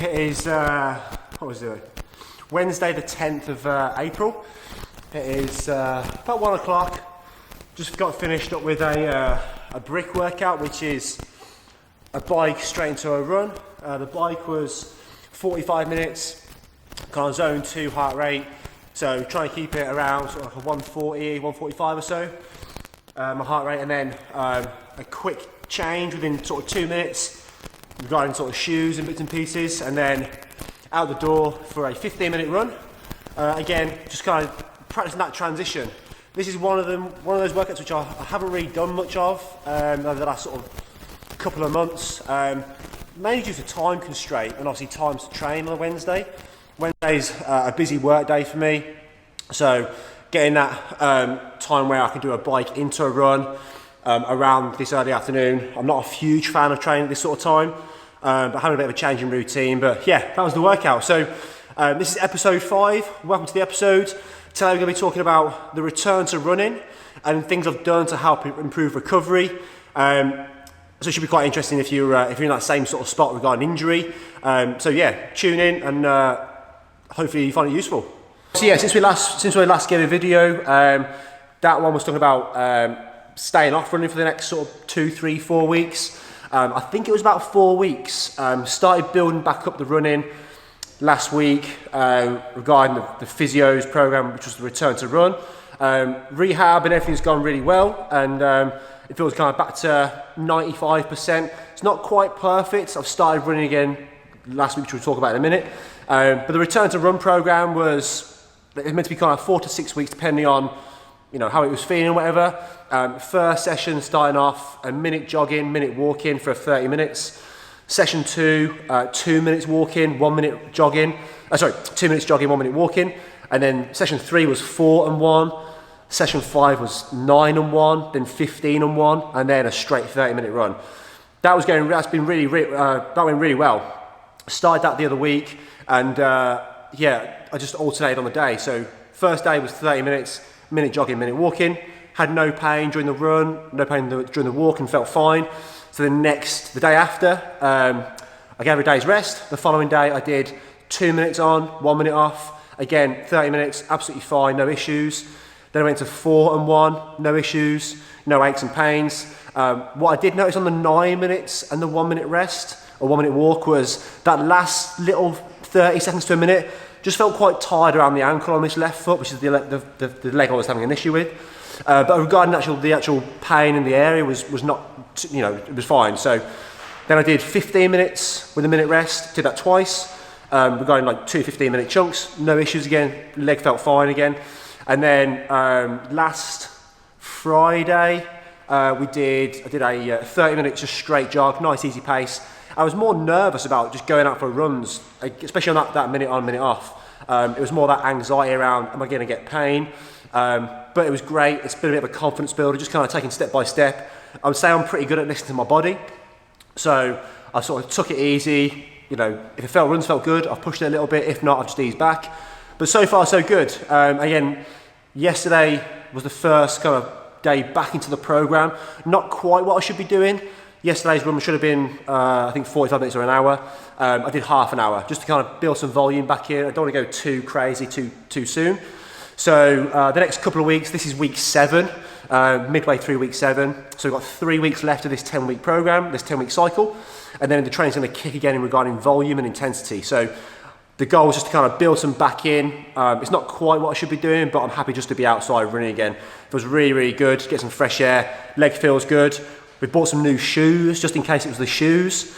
It is, what was it? Wednesday the 10th of April. It is about 1 o'clock. Just got finished up with a brick workout, which is a bike straight into a run. The bike was 45 minutes, kind of zone 2 heart rate. So try and keep it around sort of like a 140, 145 or so, my heart rate, and then a quick change within sort of 2 minutes regarding sort of shoes and bits and pieces, and then out the door for a 15-minute run. Again, just kind of practicing that transition. This is one of those workouts which I haven't really done much of over the last sort of couple of months, mainly due to time constraint and obviously times to train on a Wednesday. Wednesday's a busy work day for me, so getting that time where I can do a bike into a run around this early afternoon. I'm not a huge fan of training at this sort of time, but having a bit of a change in routine. But yeah, that was the workout. So this is episode 5. Welcome to the episode. Today we're going to be talking about the return to running and things I've done to help improve recovery. So it should be quite interesting if you're in that same sort of spot regarding injury. So yeah, tune in and hopefully you find it useful. So yeah, since we last gave a video, that one was talking about staying off running for the next sort of 2, 3, 4 weeks. I think it was about 4 weeks. Started building back up the running last week regarding the physio's program, which was the return to run. Rehab and everything's gone really well, and it feels kind of back to 95%. It's not quite perfect. I've started running again last week, which we'll talk about in a minute. But the return to run program was meant to be kind of 4 to 6 weeks, depending on how it was feeling or whatever. First session starting off a minute jogging, minute walking for 30 minutes. Session 2, 2 minutes walking, 1 minute jogging. 2 minutes jogging, 1 minute walking. And then session 3 was 4 and 1. Session 5 was 9 and 1, then 15 and 1, and then a straight 30-minute run. That went really well. Started that the other week, and yeah, I just alternated on the day. So first day was 30 minutes, minute jogging, minute walking. Had no pain during the run, no pain during the walk, and felt fine. So the day after, I gave a day's rest. The following day I did 2 minutes on, 1 minute off. Again, 30 minutes, absolutely fine, no issues. Then I went to 4 and 1, no issues, no aches and pains. What I did notice on the 9 minutes and the 1 minute rest, or 1 minute walk, was that last little 30 seconds to a minute just felt quite tired around the ankle on this left foot, which is the leg I was having an issue with. But regarding the actual pain in the area was not, it was fine. So then I did 15 minutes with a minute rest, did that twice. Regarding like 2 15-minute chunks, no issues again, leg felt fine again. And then last Friday, I did a 30-minute just straight jog, nice easy pace. I was more nervous about just going out for runs, especially on that minute on, minute off. It was more that anxiety around, am I going to get pain? But it was great. It's been a bit of a confidence builder, just kind of taking step by step. I would say I'm pretty good at listening to my body. So I sort of took it easy. If runs felt good, I've pushed it a little bit. If not, I've just eased back. But so far, so good. Again, yesterday was the first kind of day back into the program. Not quite what I should be doing. Yesterday's run should have been, I think, 45 minutes or an hour. I did half an hour, just to kind of build some volume back in. I don't want to go too crazy too soon. So the next couple of weeks, this is week 7, midway through week 7. So we've got 3 weeks left of this 10-week program, this 10-week cycle. And then the training's going to kick again regarding volume and intensity. So the goal is just to kind of build some back in. It's not quite what I should be doing, but I'm happy just to be outside running again. It feels really, really good. Get some fresh air. Leg feels good. We bought some new shoes, just in case it was the shoes,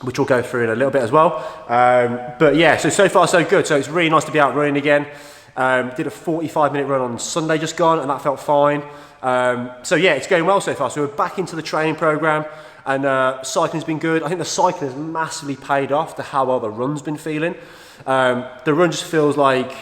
which we'll go through in a little bit as well. But yeah, so far so good. So it's really nice to be out running again. Did a 45-minute run on Sunday just gone, and that felt fine. So yeah, it's going well so far. So we're back into the training program. And cycling's been good. I think the cycling has massively paid off to how well the run's been feeling. The run just feels like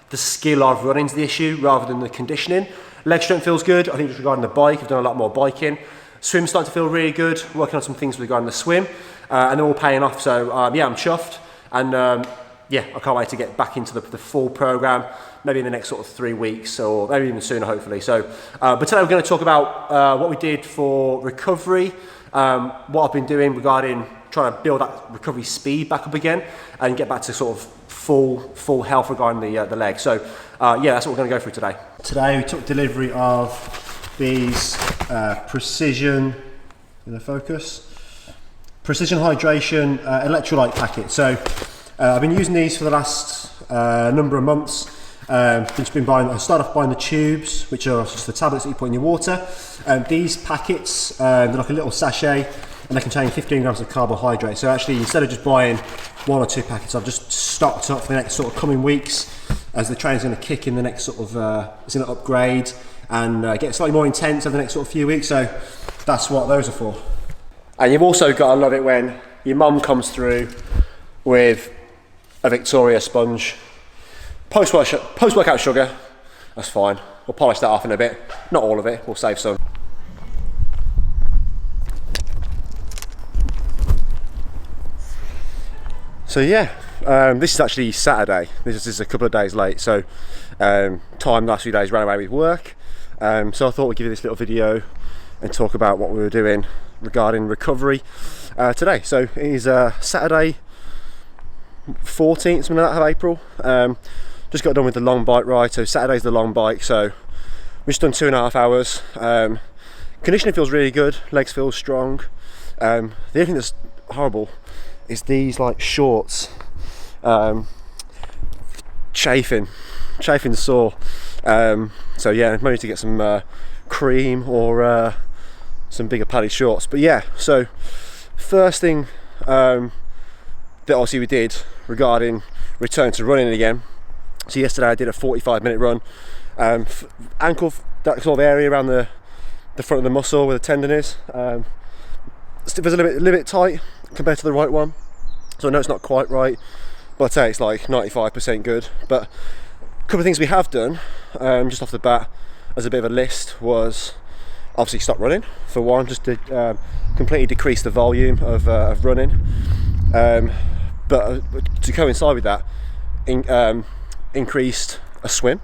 the skill of running's the issue rather than the conditioning. Leg strength feels good. I think just regarding the bike, I've done a lot more biking. Swim's starting to feel really good. Working on some things regarding the swim, and they're all paying off. So yeah, I'm chuffed. And yeah, I can't wait to get back into the full program. Maybe in the next sort of 3 weeks, or maybe even sooner, hopefully. So, but today we're going to talk about what we did for recovery. What I've been doing regarding trying to build that recovery speed back up again and get back to sort of full health regarding the leg. So yeah, that's what we're going to go through today. Today we took delivery of these Precision, in the focus, Precision Hydration electrolyte packet. So I've been using these for the last number of months. I started off buying the tubes, which are just the tablets that you put in your water. These packets, they're like a little sachet, and they contain 15 grams of carbohydrate. So actually, instead of just buying 1 or 2 packets, I've just stocked up for the next sort of coming weeks, as the training's going to kick in the next sort of, it's going to upgrade and get slightly more intense over the next sort of few weeks. So that's what those are for. And you've also got to love it when your mum comes through with a Victoria sponge. Post-workout sugar, that's fine. We'll polish that off in a bit. Not all of it, we'll save some. So yeah, this is actually Saturday. This is a couple of days late, so time the last few days ran away with work. So I thought we'd give you this little video and talk about what we were doing regarding recovery today. So it is Saturday 14th, something like that, of April. Just got done with the long bike ride. So Saturday's the long bike, so we've just done 2.5 hours. Conditioning feels really good, legs feel strong. The only thing that's horrible is these like shorts chafing sore. So yeah, maybe need to get some cream or some bigger padded shorts. But yeah, so first thing that obviously we did regarding return to running again. So yesterday I did a 45-minute run, ankle, that sort of area around the front of the muscle where the tendon is. It was a little bit tight compared to the right one, so I know it's not quite right, but I'd say it's like 95% good. But a couple of things we have done, just off the bat, as a bit of a list, was obviously stop running for one, just to completely decrease the volume of running. But to coincide with that, increased a swim.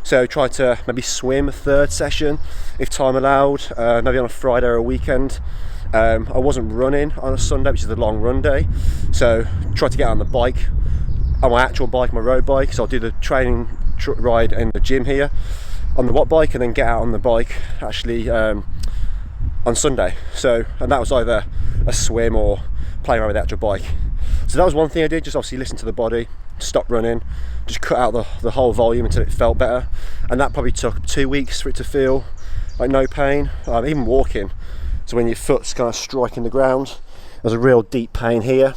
So try to maybe swim a third session if time allowed, maybe on a Friday or a weekend. I wasn't running on a Sunday, which is the long run day, so try to get on the bike, on my actual bike, my road bike. So I'll do the training ride in the gym here on the watt bike, and then get out on the bike actually on Sunday. So, and that was either a swim or playing around with the actual bike. So that was one thing I did, just obviously listen to the body, stop running, just cut out the whole volume until it felt better. And that probably took 2 weeks for it to feel like no pain, even walking. So when your foot's kind of striking the ground, there's a real deep pain here.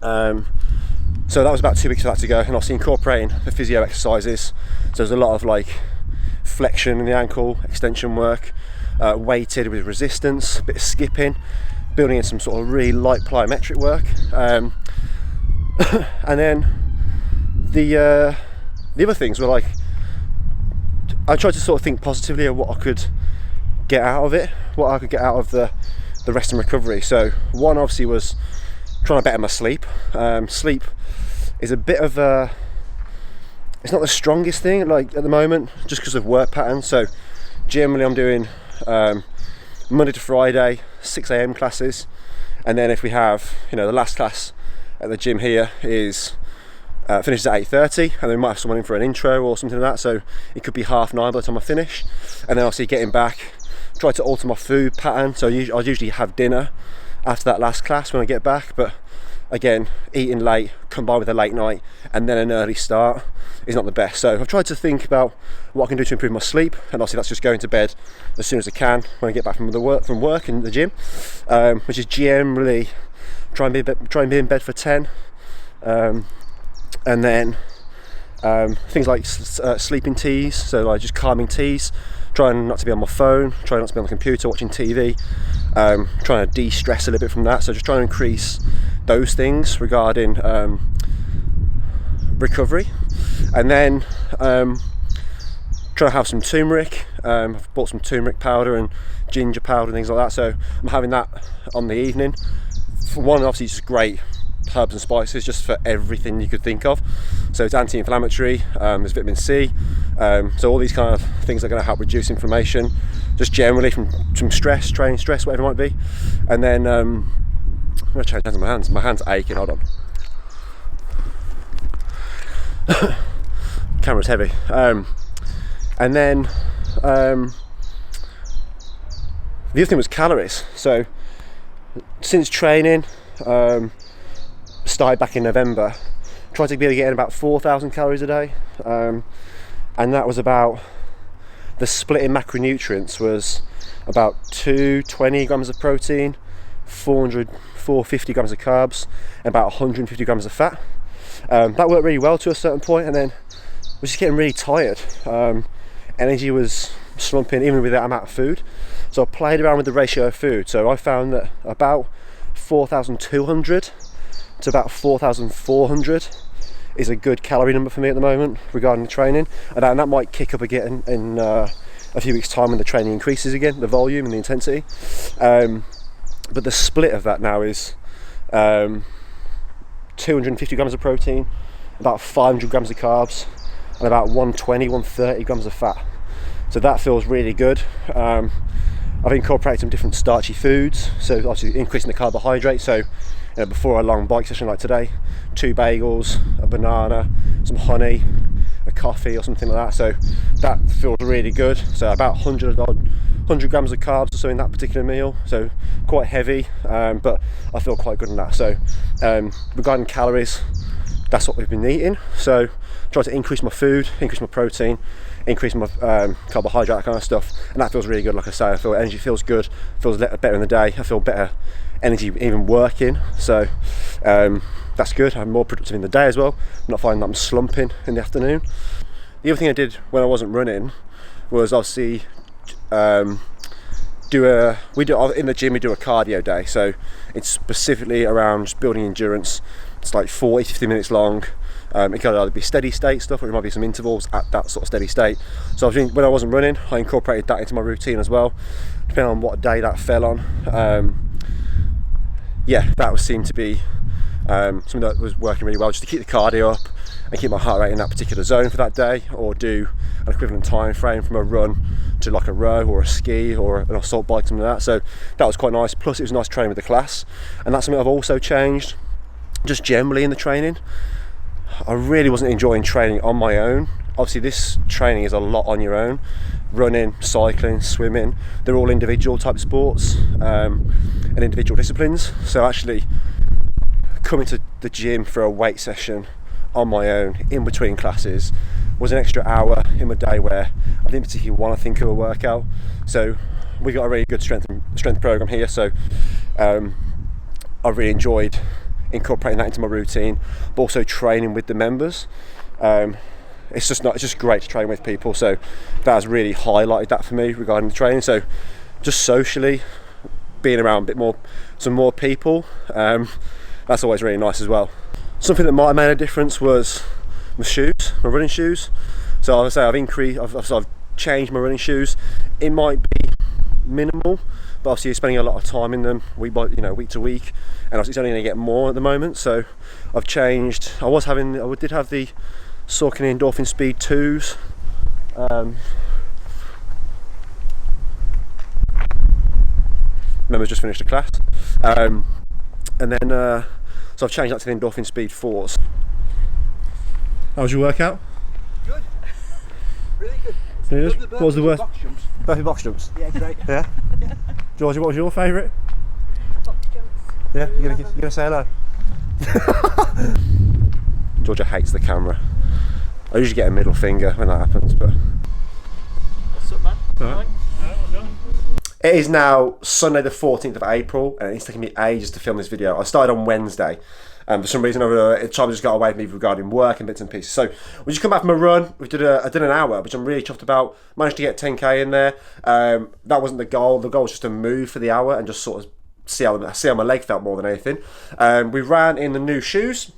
So that was about 2 weeks for that to go, and obviously incorporating the physio exercises. So there's a lot of like flexion in the ankle, extension work, weighted with resistance, a bit of skipping, building in some sort of really light plyometric work. And then the other things were like, I tried to sort of think positively of what I could get out of it, what I could get out of the rest and recovery. So one obviously was trying to better my sleep. Sleep is a bit of a, it's not the strongest thing like at the moment, just because of work patterns. So generally I'm doing Monday to Friday 6 a.m. classes, and then if we have, the last class at the gym here is finishes at 8:30, and then we might have someone in for an intro or something like that, so it could be 9:30 by the time I finish. And then obviously getting back, try to alter my food pattern, so I'll usually have dinner after that last class when I get back. But again, eating late combined with a late night and then an early start is not the best. So I've tried to think about what I can do to improve my sleep, and obviously that's just going to bed as soon as I can when I get back from work in the gym, which is generally try and be in bed for 10, and then things like sleeping teas, so like just calming teas, trying not to be on my phone, trying not to be on the computer watching TV, trying to de-stress a little bit from that. So just trying to increase those things regarding recovery. And then trying to have some turmeric. I've bought some turmeric powder and ginger powder and things like that, so I'm having that on the evening. For one, obviously it's just great herbs and spices just for everything you could think of. So it's anti-inflammatory, there's vitamin C, so all these kind of things are going to help reduce inflammation just generally from stress, training stress, whatever it might be. And then I'm going to change hands on my hands. My hand's aching, hold on. Camera's heavy. And then the other thing was calories. So since training, started back in November, tried to be able to get in about 4,000 calories a day, and that was about, the split in macronutrients was about 220 grams of protein, 450 grams of carbs, and about 150 grams of fat. That worked really well to a certain point, and then I was just getting really tired. Energy was slumping even with that amount of food, so I played around with the ratio of food. So I found that about 4,200 to about 4,400 is a good calorie number for me at the moment regarding the training, and that might kick up again in a few weeks time when the training increases again, the volume and the intensity. But the split of that now is 250 grams of protein, about 500 grams of carbs, and about 120, 130 grams of fat. So that feels really good. I've incorporated some different starchy foods, so obviously increasing the carbohydrate. So before a long bike session like today, 2 bagels, a banana, some honey, a coffee or something like that. So that feels really good. So about 100 grams of carbs or so in that particular meal. So quite heavy, but I feel quite good on that. So regarding calories, that's what we've been eating. So try to increase my food, increase my protein, increase my carbohydrate, that kind of stuff, and that feels really good. Like I say, I feel energy feels good, feels better in the day. I feel better energy even working, so that's good. I'm more productive in the day as well. I'm not finding that I'm slumping in the afternoon. The other thing I did when I wasn't running was obviously in the gym we do a cardio day, so it's specifically around just building endurance. It's like 40-50 minutes long. It can either be steady state stuff, or it might be some intervals at that sort of steady state. So when I wasn't running, I incorporated that into my routine as well, depending on what day that fell on. Yeah, that seemed to be something that was working really well, just to keep the cardio up and keep my heart rate in that particular zone for that day, or do an equivalent time frame from a run to like a row or a ski or an assault bike, something like that. So that was quite nice. Plus it was nice training with the class, and that's something I've also changed just generally in the training. I really wasn't enjoying training on my own. Obviously this training is a lot on your own. Running, cycling, swimming, they're all individual type sports and individual disciplines. So actually coming to the gym for a weight session on my own in between classes was an extra hour in my day where I didn't particularly want to think of a workout. So we got a really good strength program here, so I really enjoyed incorporating that into my routine, but also training with the members. It's just great to train with people, so that has really highlighted that for me regarding the training. So just socially being around some more people, that's always really nice as well. Something that might have made a difference was my shoes, my running shoes. So I've changed my running shoes. It might be minimal, but obviously you're spending a lot of time in them week to week, and obviously it's only going to get more at the moment. So I've changed. I did have the Saucony Endorphin Speed 2s. Members just finished a class, and then so I've changed that to the Endorphin Speed 4s. How was your workout? Good, really good. What was the worst? Box Box jumps. Yeah, great. Yeah. Georgia, what was your favourite? Box jumps. Yeah, you gonna say hello? Georgia hates the camera. I usually get a middle finger when that happens, but. What's up, man? Alright. It is now Sunday the 14th of April, and it's taken me ages to film this video. I started on Wednesday, and for some reason time just got away from me regarding work and bits and pieces. So we just come back from a run. I did an hour, which I'm really chuffed about. Managed to get 10k in there. That wasn't the goal. The goal was just to move for the hour and just sort of see how my leg felt more than anything. We ran in the new shoes.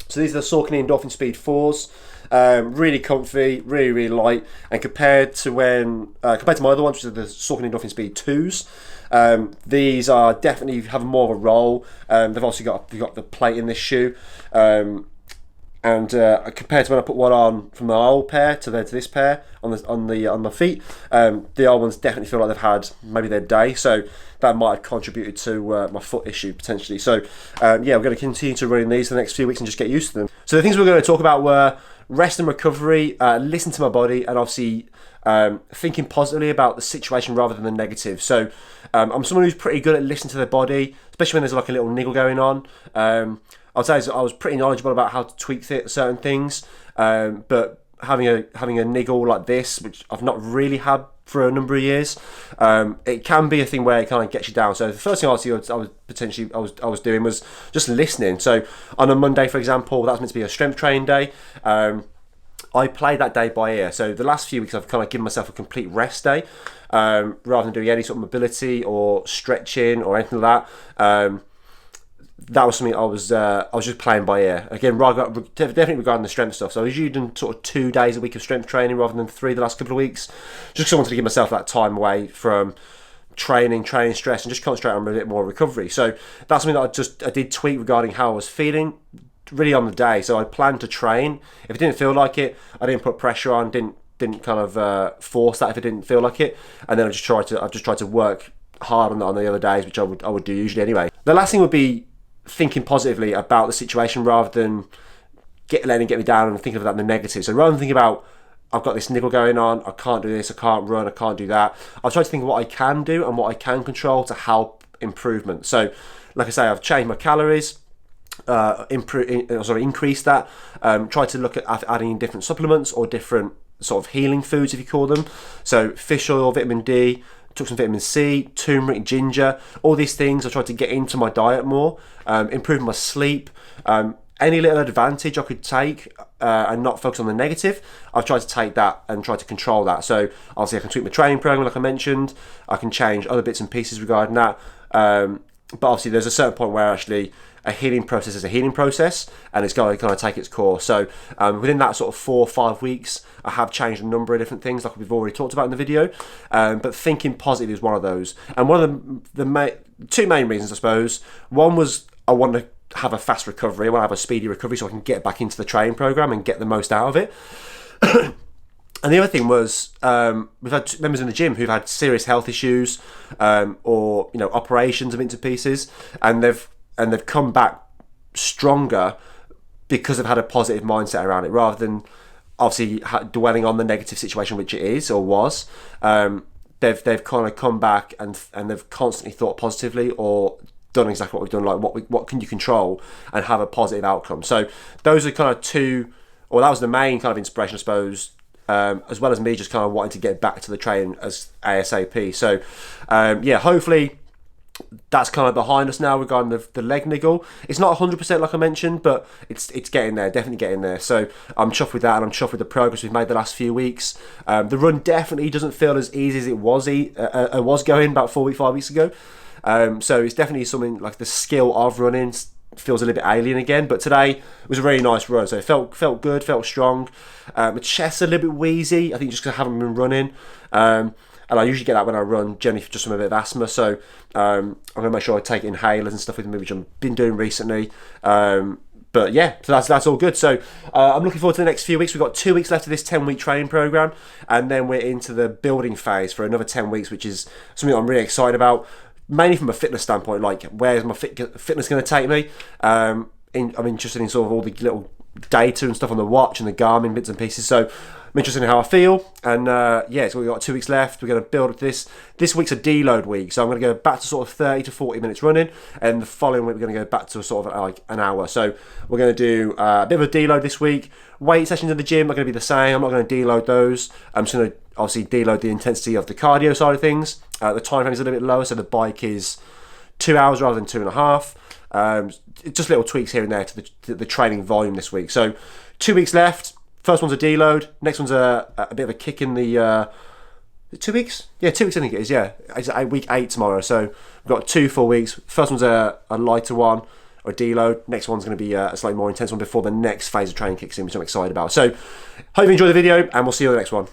So these are the Saucony Endorphin Speed 4s. Really comfy, really, really light, and compared to my other ones, which are the Saucony Endorphin Speed 2s, these are definitely have more of a roll. They've also got the plate in this shoe. and compared to when I put one on from the old pair to this pair on the feet, the old ones definitely feel like they've had maybe their day. So that might have contributed to my foot issue potentially. So yeah, we're going to continue to run these for the next few weeks and just get used to them. So the things we're going to talk about were rest and recovery, listen to my body, and obviously thinking positively about the situation rather than the negative. So I'm someone who's pretty good at listening to their body, especially when there's like a little niggle going on. I'd say I was pretty knowledgeable about how to tweak certain things, but having a niggle like this, which I've not really had for a number of years, it can be a thing where it kind of gets you down. So the first thing I was doing was just listening. So on a Monday, for example, that's meant to be a strength training day. I play that day by ear. So the last few weeks I've kind of given myself a complete rest day, rather than doing any sort of mobility or stretching or anything like that. That was something I was just playing by ear. Again, definitely regarding the strength stuff. So I was usually doing sort of 2 days a week of strength training rather than 3 the last couple of weeks, just because I wanted to give myself that time away from training stress, and just concentrate on a bit more recovery. So that's something that I did tweak regarding how I was feeling really on the day. So I planned to train. If it didn't feel like it, I didn't put pressure on, didn't kind of force that if it didn't feel like it, and then I've just tried to work hard on the other days, which I would do usually anyway. The last thing would be thinking positively about the situation rather than letting it get me down and thinking of that in the negative. So rather than thinking about, I've got this niggle going on, I can't do this, I can't run, I can't do that, I've tried to think of what I can do and what I can control to help improvement. So like I say, I've changed my calories, increase that, try to look at adding in different supplements or different sort of healing foods, if you call them. So fish oil, vitamin D, took some vitamin C, turmeric, ginger, all these things. I tried to get into my diet more, improve my sleep, any little advantage I could take and not focus on the negative. I've tried to take that and try to control that. So obviously I can tweak my training program like I mentioned, I can change other bits and pieces regarding that, but obviously there's a certain point where actually a healing process is a healing process, and it's got to kind of take its course. So within that sort of 4 or 5 weeks, I have changed a number of different things like we've already talked about in the video, but thinking positive is one of those. And one of the two main reasons, I suppose, one was I want to have a fast recovery, I want to have a speedy recovery so I can get back into the training program and get the most out of it. And the other thing was, we've had members in the gym who've had serious health issues, or operations of bits and pieces, and they've come back stronger because they've had a positive mindset around it, rather than obviously dwelling on the negative situation, which it is or was. They've kind of come back and they've constantly thought positively or done exactly what we've done, like what can you control and have a positive outcome. So those are kind of two, or that was the main kind of inspiration, I suppose, as well as me just kind of wanting to get back to the training as ASAP. So yeah, hopefully that's kind of behind us now regarding the leg niggle. It's not 100% like I mentioned, but it's getting there, definitely getting there. So I'm chuffed with that, and I'm chuffed with the progress we've made the last few weeks. The run definitely doesn't feel as easy as it was going about 5 weeks ago. So it's definitely something like the skill of running feels a little bit alien again, but today was a really nice run, so it felt good, felt strong. My chest's a little bit wheezy, I think just because I haven't been running, and I usually get that when I run, generally just from a bit of asthma, so I'm going to make sure I take inhalers and stuff with me, which I've been doing recently. But yeah, so that's all good. So I'm looking forward to the next few weeks. We've got 2 weeks left of this 10-week training program, and then we're into the building phase for another 10 weeks, which is something I'm really excited about, mainly from a fitness standpoint. Like, where's my fitness going to take me? I'm interested in sort of all the little data and stuff on the watch and the Garmin bits and pieces. So I'm interested in how I feel, and yeah, so we've got 2 weeks left. We're going to build this. This week's a deload week, so I'm going to go back to sort of 30 to 40 minutes running, and the following week we're going to go back to sort of like an hour. So we're going to do a bit of a deload this week. Weight sessions in the gym are going to be the same. I'm not going to deload those. I'm just going to obviously deload the intensity of the cardio side of things. The time frame is a little bit lower, so the bike is 2 hours rather than 2.5. Just little tweaks here and there to the training volume this week. So 2 weeks left. First one's a deload. Next one's a bit of a kick in the 2 weeks. Yeah, 2 weeks I think it is. Yeah, it's week 8 tomorrow. So we've got 2 full weeks. First one's a lighter one, or a deload. Next one's going to be a slightly more intense one before the next phase of training kicks in, which I'm excited about. So hope you enjoy the video, and we'll see you on the next one.